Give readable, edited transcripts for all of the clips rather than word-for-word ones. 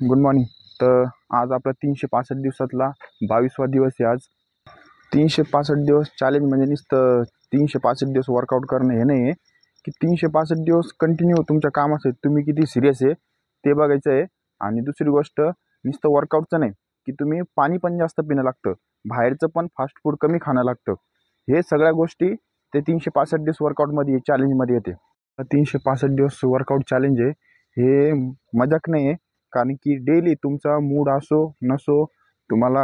Good morning. तर आज आपला 365 दिवसातला 22वा दिवस आहे आज. 365 दिवस चॅलेंज म्हणजे नुसतं 365 दिवस वर्कआउट करणं हे नाही आहे की 365 दिवस कंटिन्यू तुमच्या कामाचं तुम्ही किती सिरियस आहे ते बघायचं आहे. आणि दुसरी गोष्ट नुसतं वर्कआउटचं नाही की तुम्ही पाणी पण जास्त पिणं लागतं, बाहेरचं पण फास्ट फूड कमी खाणं लागतं. हे सगळ्या गोष्टी ते 365 दिवस वर्कआउटमध्ये चॅलेंजमध्ये येते. 365 दिवस वर्कआउट चॅलेंज आहे हे मजाक नाही आहे. कारण की डेली तुमचा मूड असो नसो, तुम्हाला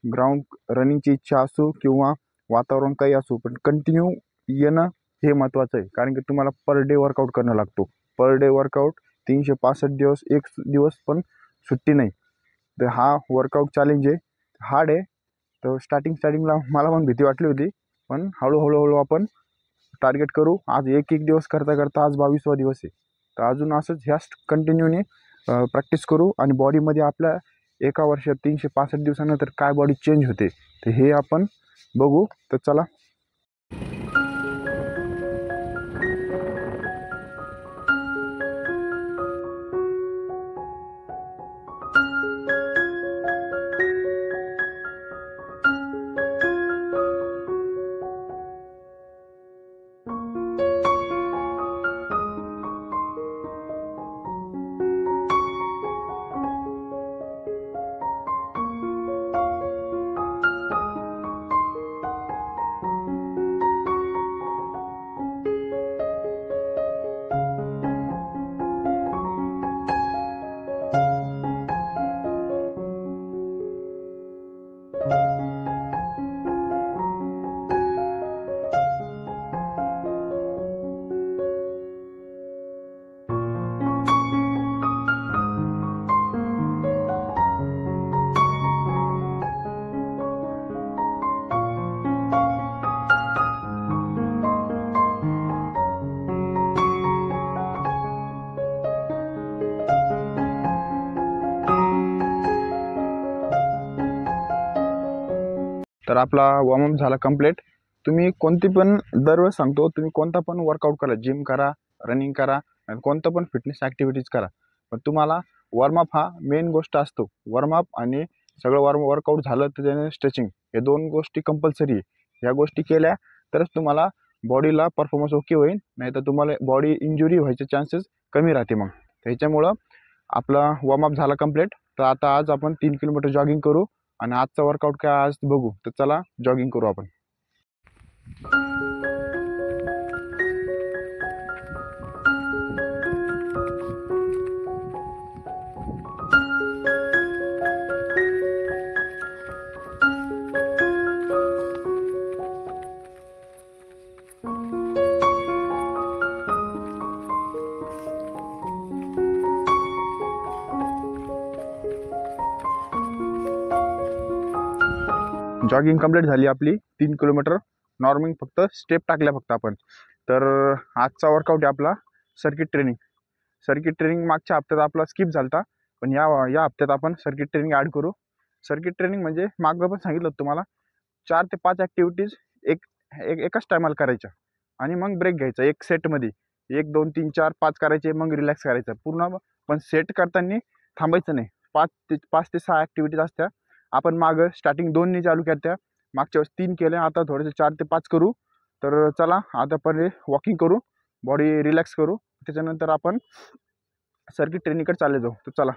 ग्राउंड रनिंगची इच्छा असो किंवा वातावरण काही असो, पण कंटिन्यू येणं हे महत्त्वाचं आहे. कारण की तुम्हाला पर डे वर्कआउट करणं लागतो. पर डे वर्कआउट 365 दिवस, एक दिवस पण सुट्टी नाही. तर हा वर्कआउट चॅलेंज आहे, हार्ड आहे. तर स्टार्टिंगला मला पण भीती वाटली होती, पण हळूहळू आपण टार्गेट करू. आज एक एक दिवस करता करता आज 22वा दिवस आहे. तर अजून असंच ह्या कंटिन्यूनी प्रॅक्टिस करू आणि बॉडीमध्ये आपल्या एका वर्षात 365 दिवसानंतर काय बॉडी चेंज होते तर हे आपण बघू. तर चला. तर आपला वॉर्मअप झाला कंप्लीट. तुम्ही कोणती पण दरवेळेस सांगतो, तुम्ही कोणता पण वर्कआउट करा, जिम करा, रनिंग करा आणि कोणतं पण फिटनेस ॲक्टिव्हिटीज करा, पण तुम्हाला वॉर्मअप हा मेन गोष्ट असतो. वॉर्मअप आणि सगळं वर्कआउट झालं तर त्याने स्ट्रेचिंग, हे दोन गोष्टी कंपल्सरी आहे. ह्या गोष्टी केल्या तरच तुम्हाला बॉडीला परफॉर्मन्स ओके होईल, नाही तर तुम्हाला बॉडी इंजुरी व्हायचे चान्सेस कमी राहते. मग त्याच्यामुळं आपला वॉर्मअप झाला कंप्लीट. तर आता आज आपण 3 किलोमीटर जॉगिंग करू आणि आजचा वर्कआउट काय आज बघू. तर चला जॉगिंग करू आपण. जॉगिंग कंप्लीट झाली आपली 3 किलोमीटर. नॉर्मिंग फक्त स्टेप टाकल्या फक्त आपण. तर आजचा वर्कआउट आहे आपला सर्किट ट्रेनिंग. सर्किट ट्रेनिंग मागच्या हप्त्यात आपला स्किप झाला, पण या हप्त्यात आपण सर्किट ट्रेनिंग ॲड करू. सर्किट ट्रेनिंग म्हणजे मागं पण सांगितलं होतं तुम्हाला, 4 ते 5 ॲक्टिव्हिटीज एकाच टायमाला करायच्या आणि मग ब्रेक घ्यायचा एक सेटमध्ये. 1 2 3 4 5 करायचे, मग रिलॅक्स करायचं पूर्ण. पण सेट करताना थांबायचं नाही. 5 ते 6 ॲक्टिव्हिटीज असत्या. आपण मागं स्टार्टिंग 2नी चालू केल्या, मागच्या वेळेस 3 केल्या, आता थोडेसे 4 ते 5 करू. तर चला आता पहिले वॉकिंग करू, बॉडी रिलॅक्स करू, त्याच्यानंतर आपण सर्किट ट्रेनिंगकडे चालले जाऊ. तर चला.